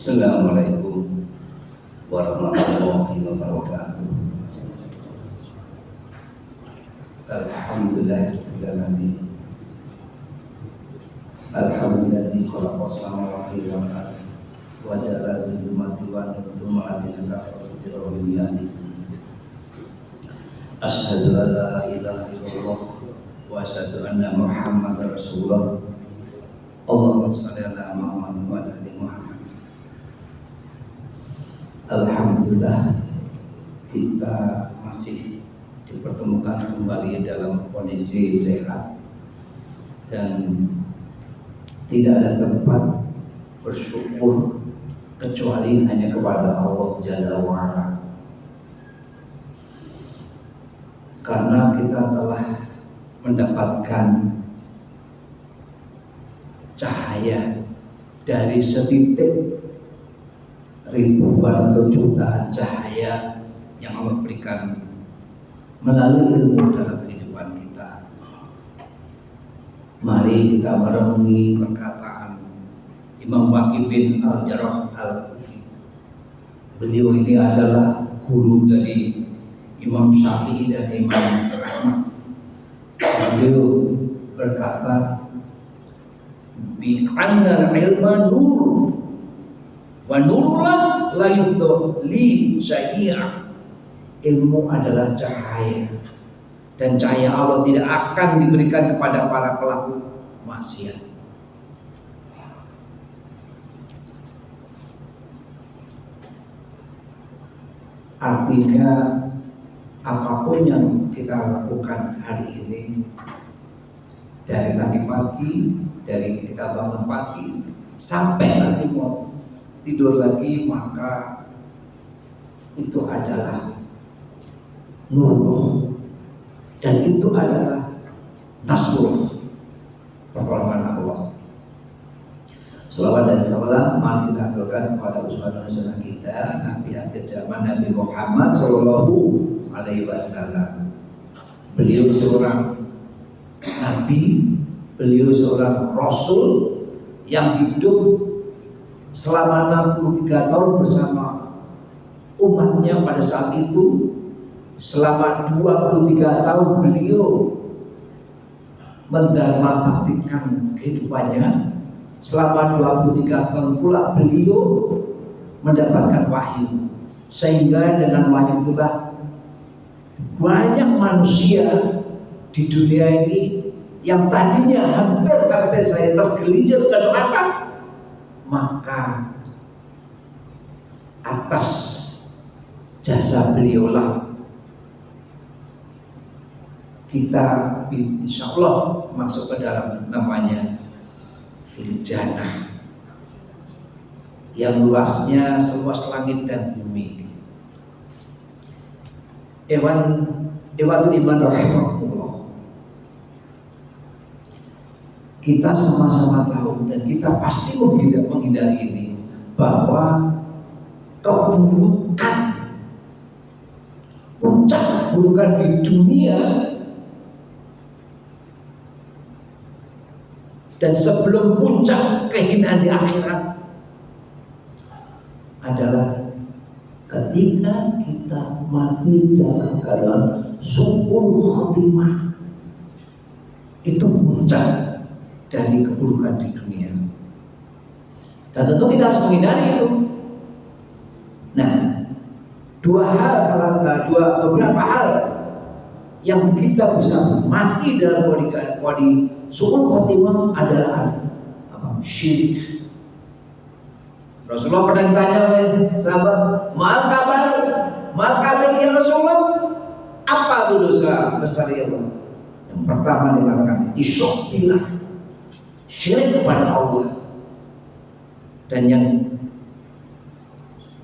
Assalamualaikum warahmatullahi wabarakatuh. Alhamdulillahirrahmanirrahim. Alhamdulillahi khalaqas samawati wal ardi wa ja'ala zulumati wan nur ma'adina kafaru bi rabbihim. Asyhadu an la ilaha illallah wa asyhadu anna Muhammadar Rasulullah. Allahumma shalli ala Muhammad wa ala ali Muhammad. Alhamdulillah kita masih dipertemukan kembali dalam kondisi sehat dan tidak ada tempat bersyukur kecuali hanya kepada Allah Jalla wa'ala, karena kita telah mendapatkan cahaya dari setitik ribuan atau jutaan cahaya yang Allah berikan melalui ilmu dalam kehidupan kita. Mari kita merenungi perkataan Imam Waqi bin Al-Jarrah Al-Kufi. Beliau ini adalah guru dari Imam Syafi'i dan Imam Ahmad. Beliau berkata, bi'annal ilma nur wa nurullah la yuhdhu li syai'a. Ilmu adalah cahaya dan cahaya Allah tidak akan diberikan kepada para pelaku maksiat. Artinya apapun yang kita lakukan hari ini, dari tadi pagi, dari kita bangun pagi sampai nanti mau tidur lagi, maka itu adalah nur dan itu adalah nasrullah, pertolongan Allah. Selawat dan salam mari kita aturkan kepada uswatun hasanah kita, Nabi akhir zaman, Nabi Muhammad Sallallahu Alaihi Wasallam. Beliau seorang Nabi, beliau seorang Rasul yang hidup selama 63 tahun bersama umatnya. Pada saat itu selama 23 tahun beliau mendarmabaktikan kehidupannya. Selama 23 tahun pula beliau mendapatkan wahyu, sehingga dengan wahyu itulah banyak manusia di dunia ini yang tadinya hampir saya tergelincir ke neraka, maka atas jasa beliaulah kita insya Allah masuk ke dalam namanya fil jannah yang luasnya seluas langit dan bumi. Ewatul iman rahimahullah. Kita sama-sama tahu dan kita pasti menghindari ini, bahwa keburukan, puncak keburukan di dunia dan sebelum puncak kehinaan di akhirat adalah ketika kita mati dalam keadaan su'ul khotimah. Itu puncak dari keburukan di dunia, dan tentu kita harus menghindari itu. Nah, beberapa hal yang kita bisa mati dalam kondisi su'ul khotimah adalah syirik. Rasulullah pernah ditanya oleh sahabat, mal kabar ya Rasulullah, apa itu dosa besar ya Allah? Yang pertama dikatakan isyrakillah, syirik kepada Allah. Dan yang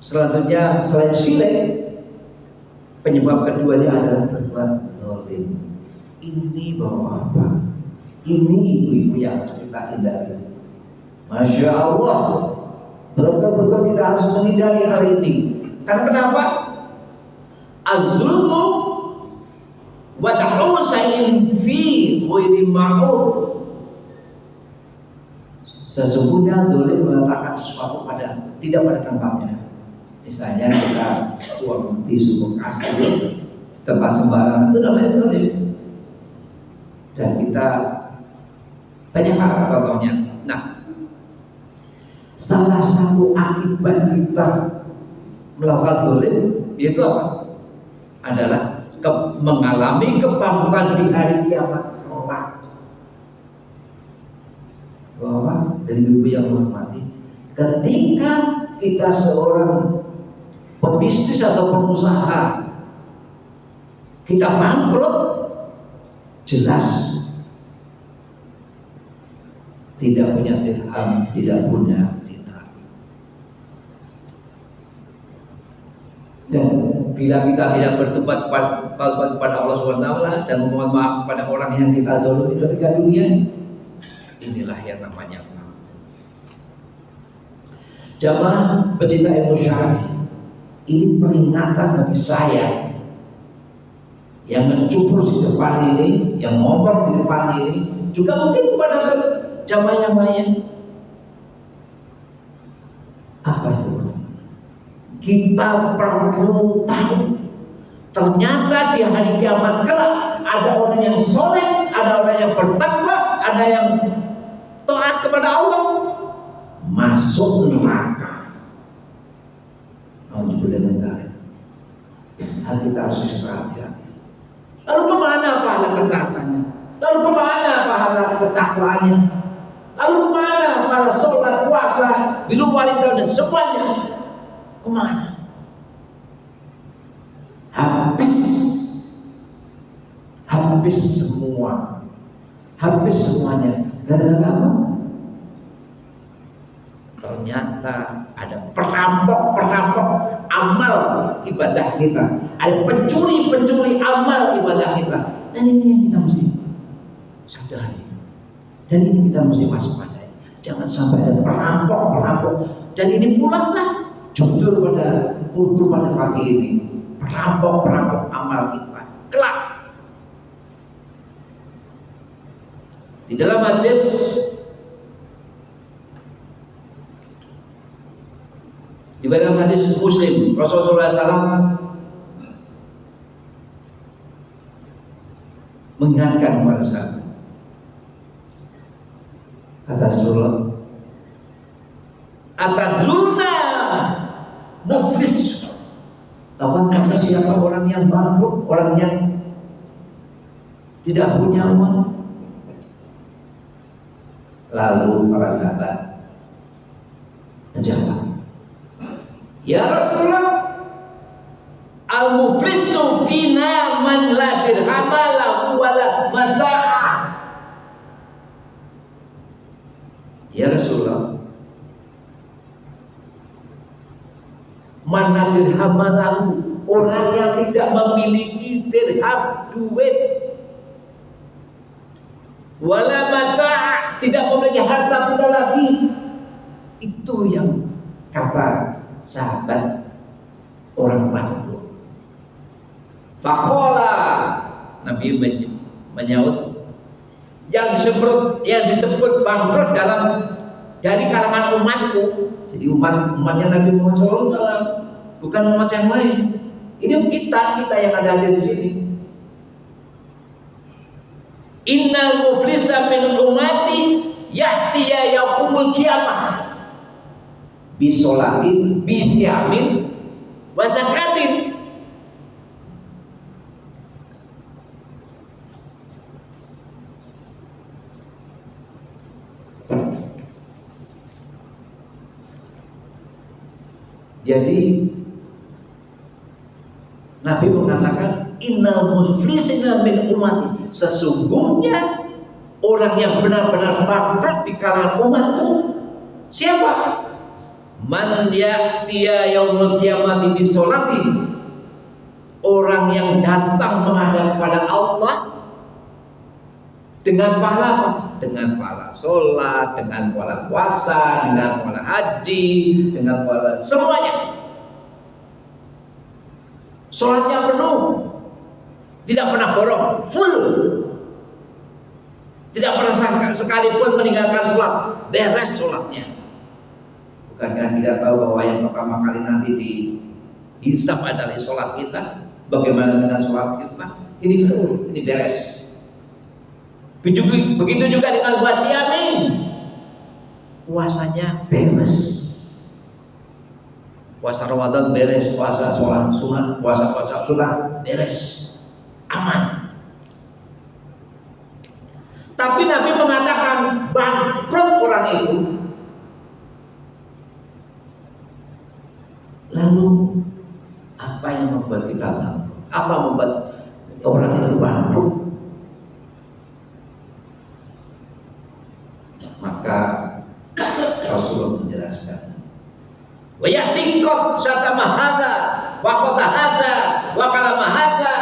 selanjutnya selain syirik, penyebab keduanya adalah berbuat zalim. Ini bawa apa? Ini ibu-ibu yang harus kita hindari. Masya Allah, betul-betul kita harus menghindari hal ini. Karena kenapa? Az-zulmu wa ta'un sayin fi ghairi ma'ud. Sesungguhnya dolim meletakkan sesuatu tidak pada tempatnya. Misalnya kita buang tisu bekas di tempat sembarangan, itu namanya dolim. Dan kita banyak hal contohnya. Nah, salah satu akibat kita melakukan dolim yaitu apa? Adalah mengalami kebangkitan di hari kiamat kelak. Bahwa dari ibu yang menghormati, ketika kita seorang pebisnis atau pengusaha, kita bangkrut, jelas tidak punya dirham, tidak punya dinar. Dan bila kita tidak bertobat kepada Allah SWT dan memohon maaf kepada orang yang kita zalimi ketika dunia, inilah yang namanya maaf. Jamaah pecinta ilmu syar'i, ini peringatan bagi saya yang mencubur di depan ini, yang ngomong di depan ini, juga mungkin kepada jamaah yang lain. Apa itu? Kita perlu tahu, ternyata di hari kiamat kelak ada orang yang soleh, ada orang yang bertakwa, ada yang taat kepada Allah, masuk neraka. Alhamdulillah. Kita harus istirahat. Lalu kemana pahala ketaatannya? Lalu kemana pahala ketakwaannya? Lalu kemana pahala sholat, puasa, birrul walidain dan semuanya? Kemana? Habis semua, habis semuanya. Gara-gara apa? Ternyata ada perampok amal ibadah kita, ada pencuri amal ibadah kita. Dan ini yang kita mesti sadari, dan ini kita mesti waspadai. Jangan sampai ada perampok. Dan ini pula lah judul pada kultur pada pagi ini, perampok amal kita kelak. Di dalam hadis Muslim, Rasulullah SAW mengingatkan kepada sahabat. Kata Rasulullah, atadruna muflis. Tahu siapa orang yang bangkrut, orang yang tidak punya uang? Lalu para sahabat menjawab, ya Rasulullah, al-muflisu fina man la dirhama lahu wala mata'a. Ya Rasulullah, man la dirhama lahu, orang yang tidak memiliki dirham, duit, wala mata'a, tidak memiliki harta benda lagi. Itu yang kata sahabat orang bangkrut. Faqala, Nabi menyaut, yang disebut bangkrut dari kalangan umatku. Jadi umatnya Nabi Muhammad SAW, bukan umat yang lain. Ini kita yang ada di sini. Innal muflisa min umati ya'tiya yaumul qiyamah bisolatin, bisyamin, wasakatin. Jadi Nabi mengatakan innal muflisina min ummati, sesungguhnya orang yang benar-benar bangkrut di kalangan umatku siapa? Man ya'tiya yaumul qiyamati bisolatin, orang yang datang menghadap pada Allah dengan pahala apa? Dengan pahala sholat, dengan pahala puasa, dengan pahala haji, dengan pahala semuanya. Sholatnya penuh, tidak pernah borong, full. Tidak pernah sekalipun meninggalkan sholat, beres sholatnya. Bukankah tidak tahu bahwa yang pertama kali nanti dihisab adalah sholat kita? Bagaimana dengan sholat kita? Ini full, ini beres. Begitu juga dengan wasiamin, puasanya beres. Puasa Ramadan beres, puasa sholat sunnah, puasa sunnah beres, aman. Tapi Nabi mengatakan bangkrut orang itu. Lalu apa yang membuat kita bangkrut? Apa membuat orang itu bangkrut? Maka Rasulullah menjelaskan, wa ya'tiqad syatama hadza wa qata hadza wa kalama hadza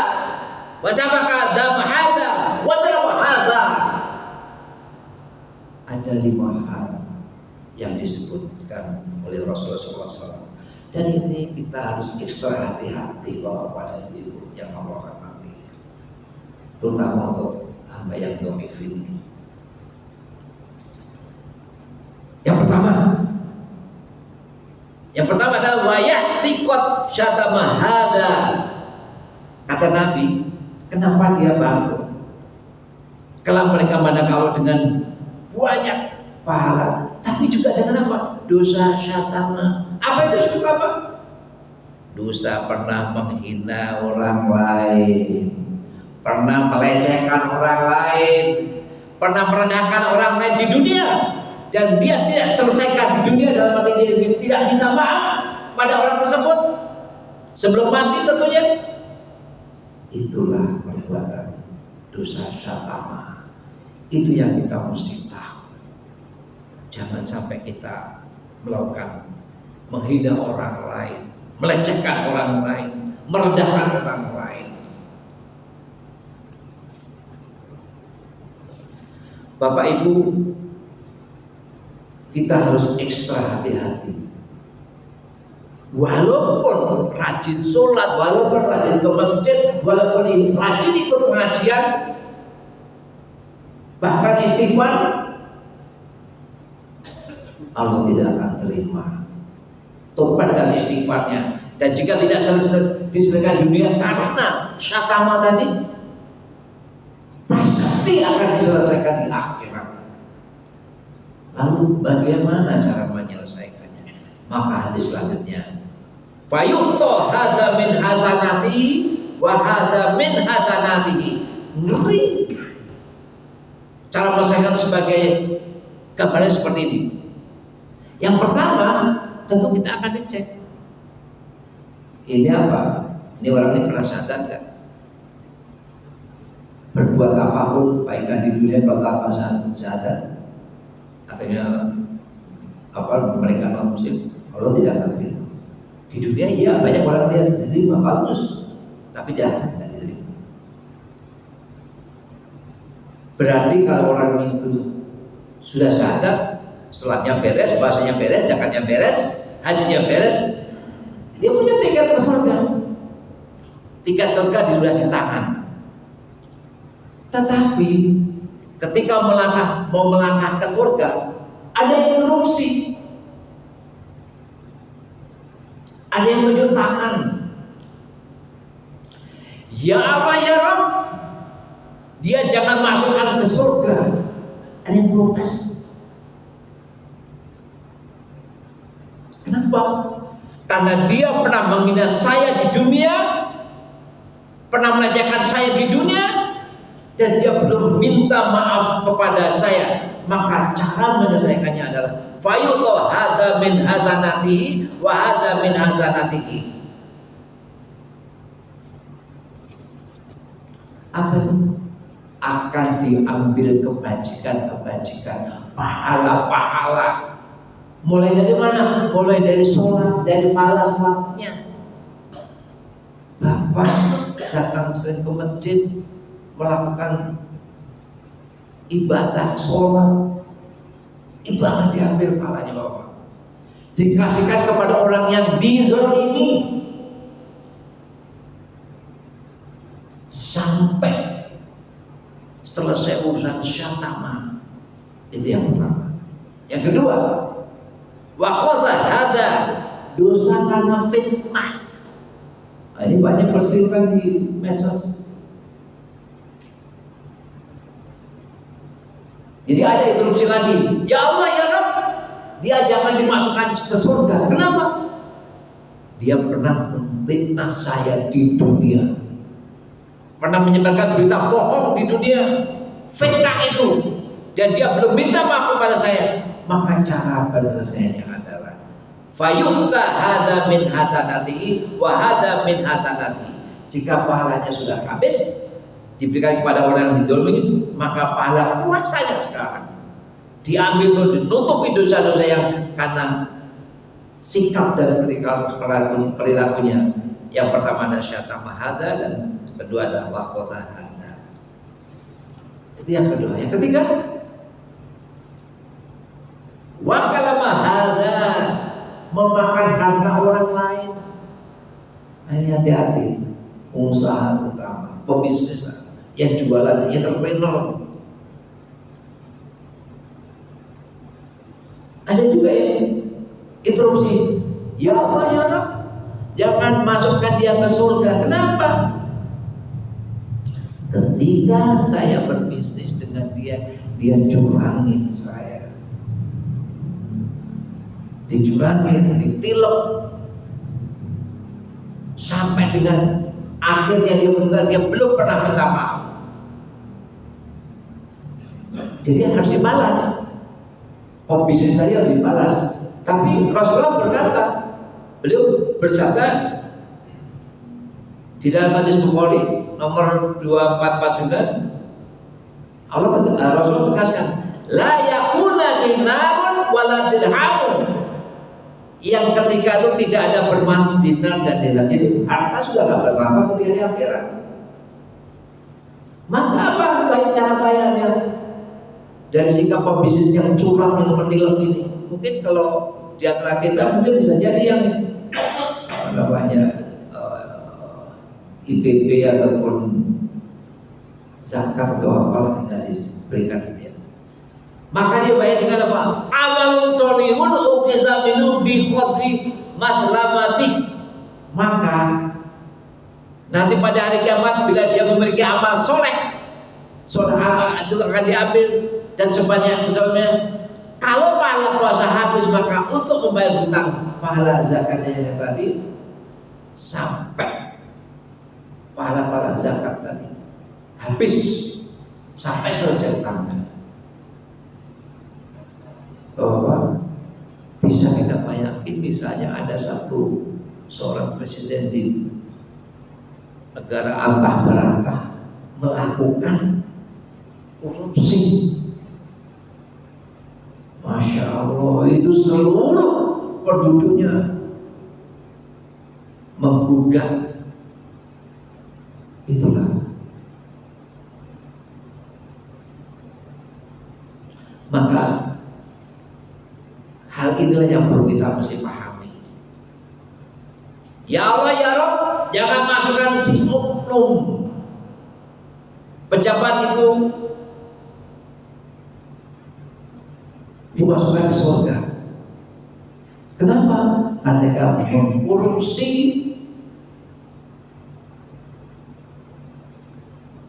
wa sabaka dama hadza wa daraba hadza. Ada 5 hal yang disebutkan oleh Rasulullah SAW. Dan ini kita harus ekstra hati-hati bahwa pada ibu yang Allah rahmati, terutama untuk hamba yang dhaif ini. Yang pertama adalah wa ya'tiqad syatama hadza. Kata Nabi, kenapa dia bangkrut? Kalau mereka mandang Allah dengan banyak pahala, tapi juga dengan apa? Dosa syatama. Apa itu syatama? Dosa pernah menghina orang lain, pernah melecehkan orang lain, pernah merendahkan orang lain di dunia, dan dia tidak selesaikan di dunia dalam arti dia tidak minta maaf pada orang tersebut sebelum mati tentunya. Itulah perbuatan dosa syatama. Itu yang kita mesti tahu. Jangan sampai kita melakukan menghina orang lain, melecehkan orang lain, merendahkan orang lain. Bapak Ibu, kita harus ekstra hati-hati. Walaupun rajin sholat, walaupun rajin ke masjid, walaupun rajin ikut pengajian, bahkan istighfar, Allah tidak akan terima tobat dan istighfarnya. Dan jika tidak diselesaikan dunia karena syatama tadi, pasti akan diselesaikan di akhirat. Lalu bagaimana cara menyelesaikannya? Maka hadis selanjutnya, fayuto hadza min hasanati wa hadza min hasanatihi. Ngeri. Cara menyelesaikan sebagai gambaran seperti ini. Yang pertama, tentu kita akan dicek. Ini apa? Ini orang ini pernah sadar nggak? Berbuat apapun kebaikan di dunia kalau tanpa sadar, artinya apa? Mereka non muslim, Allah tidak akan terima. Di dunia iya banyak orang dia diterima bagus, tapi dia tidak diterima. Berarti kalau orang itu sudah sadar, sholatnya beres, puasanya beres, zakatnya beres, hajinya beres, dia punya tiket ke surga. Tiket surga sudah di tangan. Tetapi ketika mau melangkah ke surga, ada yang interupsi, ada yang tunjuk tangan. Ya Allah ya Rabb, dia jangan masukkan ke surga. Ada yang protes. Kenapa? Karena dia pernah menghina saya di dunia, pernah melecehkan saya di dunia, dan dia belum minta maaf kepada saya. Maka cara menyelesaikannya adalah fayuto hadza min hasanatihi wa hadza min hasanatihi. Apa itu? Akan diambil kebajikan-kebajikan, pahala-pahala. Mulai dari mana? Mulai dari sholat, dari pahala sholatnya. Bapak datang sering ke masjid, melakukan ibadah sholat, itu akan diambil pahalanya Bapak. Dikasihkan kepada orang yang dizalimi selesai urusan syatama. Itu yang pertama. Yang kedua, wa qadha hada, dosa karena fitnah. Nah, ini banyak perselingkuhan di medsos. Jadi ada interupsi lagi. Ya Allah ya Rabb, dia jangan dimasukkan ke surga. Kenapa? Dia pernah memfitnah saya di dunia, pernah menyebarkan berita bohong di dunia, fitnah itu, dan dia belum minta maaf kepada saya. Maka cara penyelesaiannya adalah fayu'ta hada min hasanati wa hada min hasanati. Jika pahalanya sudah habis diberikan kepada orang yang didolimi, maka pahala puasanya sekarang diambil untuk dinutupi dosa-dosa yang karena sikap dan perilakunya. Yang pertama adalah syatama hada, dan kedua adalah waqata hada. Itu yang kedua. Yang ketiga, wa kalama hada, memakan harta orang lain. Ini hati-hati, pengusaha terutama, pebisnis yang jualan, entrepreneur. Ada juga yang interupsi. Ya Allah ya Rabb, jangan masukkan dia ke surga. Kenapa? Ketika saya berbisnis dengan dia curangin saya, dicurangin, ditilep, sampai dengan akhirnya dia meninggal, dia belum pernah minta maaf. Jadi harus dibalas. Bisnis tadi harus dibalas. Tapi Rasulullah berkata, beliau bersabda di dalam hadis Bukhari nomor 2449, Rasul tegaskan, la yakuna dinarun wala dirhamun, yang ketika itu tidak ada bermanfaat dinar dan dirham. Jadi harta sudah tidak bermanfaat ketika di akhirat. Maka apa baik cara bayarnya? Dari sikap pebisnis yang curang, yang menilep ini. Mungkin kalau di antara kita mungkin bisa jadi yang namanya IPP ataupun zakat atau apalah yang diberikan dia. Maka dia bayar dengan apa? Amalun sholihun uqiza minhu bi qadri maslamati. Maka nanti pada hari kiamat bila dia memiliki amal soleh, itu akan diambil dan sebanyak misalnya, kalau pahala puasa habis maka untuk membayar hutang pahala zakatnya yang tadi, sampai pahala zakat tadi habis sampai selesai hutangnya. Bahwa bisa kita bayangin, misalnya ada seorang presiden di negara antah berantah melakukan korupsi. Masya Allah, itu seluruh penduduknya menggugat. Itulah maka hal inilah yang perlu kita mesti pahami. Ya Allah ya Rabb, jangan masukkan si oknum pejabat itu dimasukkan ke surga. Kenapa? Karena mengkorupsi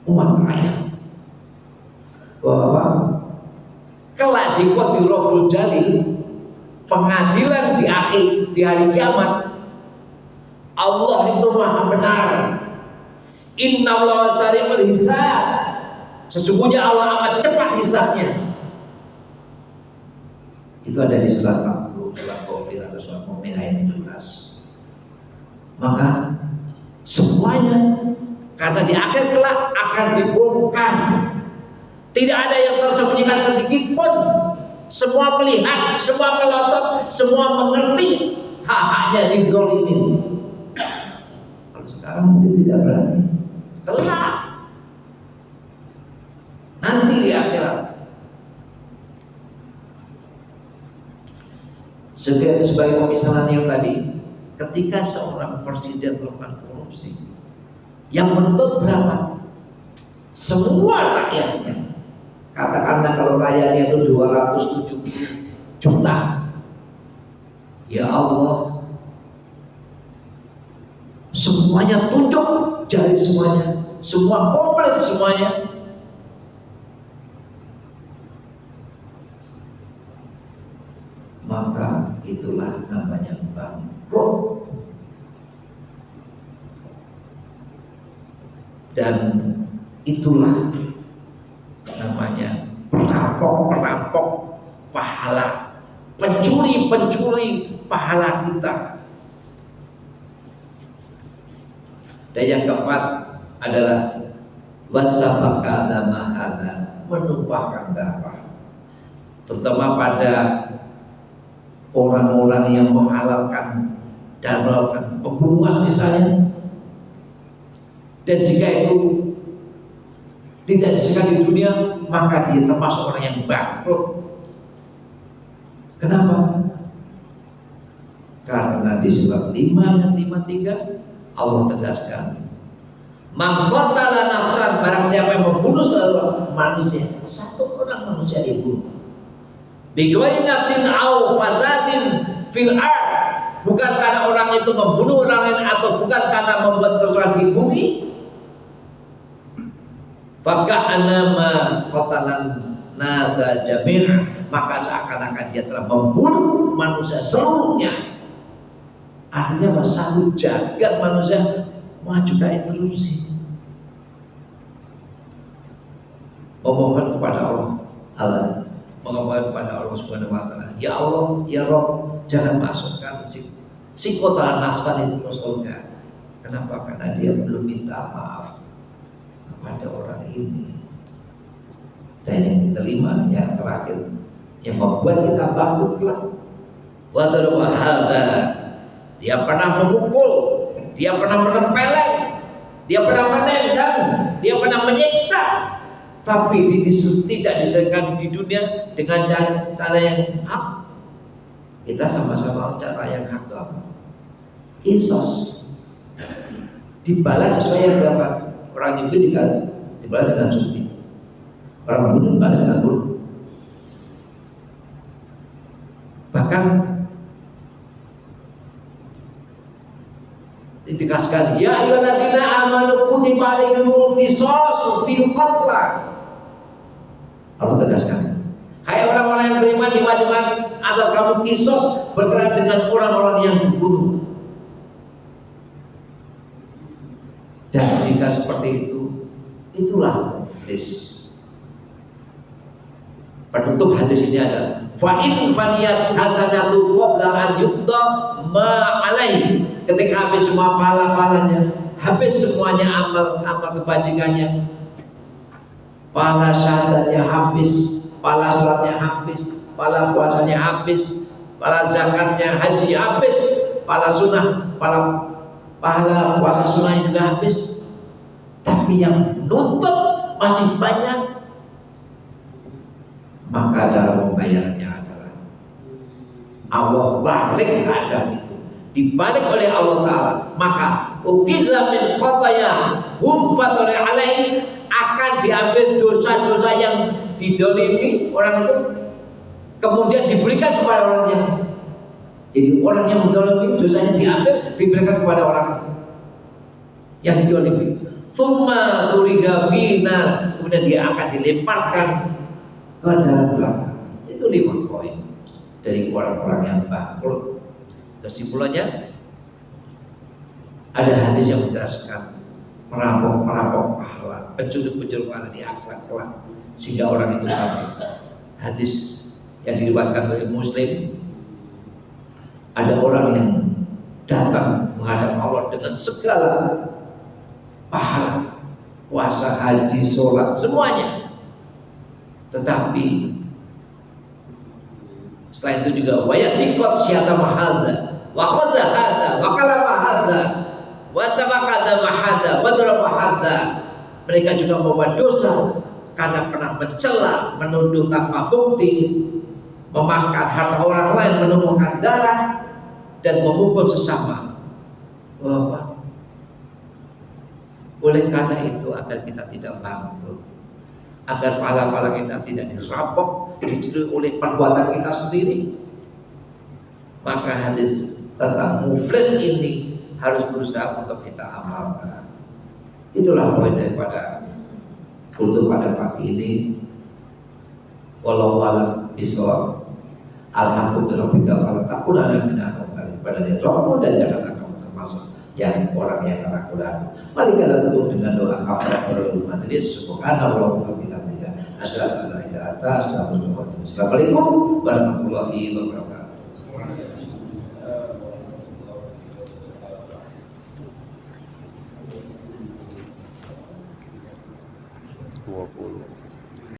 uang rakyat. Bahwa kelak di Qadirul Jalil, pengadilan di hari kiamat, Allah itu maha benar. Innallaha sari'ul hisab. Sesungguhnya Allah amat cepat hisabnya. Itu ada di surat 40, surat Ghafir atau surat Mu'min ayat 17. Maka semuanya karena di akhir kelak akan dibongkar. Tidak ada yang tersembunyikan sedikit pun. Semua melihat, semua melotot, semua mengerti hak-haknya dizolimin. Kalau sekarang mungkin tidak berani. Kelak nanti di akhirat. Sebagai pemisalan yang tadi, ketika seorang presiden melakukan korupsi, yang menuntut berapa? semua rakyatnya. Katakanlah kalau rakyatnya itu 270 juta. Ya Allah, semuanya tunjuk jari semuanya, semua komplit semuanya. Maka itulah namanya bangkrut. Dan itulah namanya perampok-perampok pahala, pencuri-pencuri pahala kita. Dan yang keempat adalah wasafaka damahana, menumpahkan darah, terutama pada orang-orang yang menghalalkan dan melakukan pembunuhan misalnya. Dan jika itu tidak disekat di dunia, maka dia termasuk orang yang bangkrut. Kenapa? Karena di surat 5 ayat 53 Allah tegaskan, man qatala nafsan, barang siapa yang membunuh seorang manusia, satu orang manusia dibunuh, bighairi nafsin au fasadin fil ard, bukan karena orang itu membunuh orang lain atau bukan karena membuat kerusakan di bumi, faka'annama qatalan nasa jami'an, maka seakan-akan dia telah membunuh manusia seluruhnya. Artinya satu jagat manusia mengajukan interupsi, memohon kepada Allah, memohon kepada Allah Subhanahu wa taala, ya Allah, ya Rabb, jangan masukkan si kota nafsan itu ke surga. Kenapa? Karena dia belum minta maaf kepada orang ini. Dan yang kelima, yang terakhir, yang membuat kita bangkrut kelak, wa hadza, dia pernah memukul, dia pernah menempeleng, dia pernah menendang, dia pernah menyiksa, tapi tidak diselesaikan di dunia dengan cara yang hak. Kita sama-sama cara yang hak itu apa? Kisos, dibalas sesuai yang berapa. Orang nyubi dibalas dengan nyubi, orang bunuh dibalas dengan bunuh. Bahkan ditegaskan, ya ayyuhalladzina amanu kutiba alaikumul qisasu fil qatla. Allah tegaskan, hai orang-orang yang beriman, diwajibkan atas kamu kisos berkenaan dengan orang-orang yang dibunuh. Dan jika seperti itu, itulah muflis. Penutup hadis ini adalah fa'in faniyat hasanatu qabla an yuqda ma alaihi. Ketika habis semua pahala-pahalanya, habis semuanya amal kebajikannya, pahala syahadatnya habis, pahala salatnya habis, pahala puasanya habis, pahala zakatnya, haji habis, pahala sunnah, pahala puasa sunnah juga habis, tapi yang nuntut masih banyak. Maka cara membayarnya adalah Allah balik keadaan itu, dibalik oleh Allah Ta'ala. Maka ukiza min qataya humfat oleh alaihi, akan diambil dosa-dosa yang didolimi orang itu, kemudian diberikan kepada orang yang, jadi orang yang mendolimi dosanya diambil, diberikan kepada orang yang didolimi. Thumma turiga fina, kemudian dia akan dilemparkan ke dalam neraka. Itu 5 poin dari orang-orang yang bangkrut. Kesimpulannya, ada hadis yang menjelaskan merampok pahala, pencuri-pencuri pahala di akhirat kelak, sehingga orang itu kafir. Hadis yang diriwayatkan oleh Muslim, ada orang yang datang menghadap Allah dengan segala pahala, puasa, haji, sholat, semuanya. Tetapi setelah itu juga wayat dikot syata mahadha wa khadha hadha wa kalama hadha wa sabaqada mahadha wa daraba hadha. Mereka juga membawa dosa karena pernah mencela, menuduh tanpa bukti, memakan harta orang lain, menumpahkan darah, dan memukul sesama. Oleh karena itu agar kita tidak bangkrut, agar pahala-pahala kita tidak dirampok, dicuri oleh perbuatan kita sendiri, maka hadis tentang muflis ini harus berusaha untuk kita amalkan. Itulah poin daripada untuk pada pagi ini. Wallahu a'lam bishawab. Alhamdulillah fala takuna minal mumtarin. Pada dia romo dan janganlah kamu termasuk yang orang yang ragu-ragu. Mari kita tutup dengan doa kafaratul majelis. Subhanallah wa bihamdihi asyhadu an la ilaha illa anta astaghfiruka wa atubu ilaik. Assalamualaikum warahmatullahi wabarakatuh.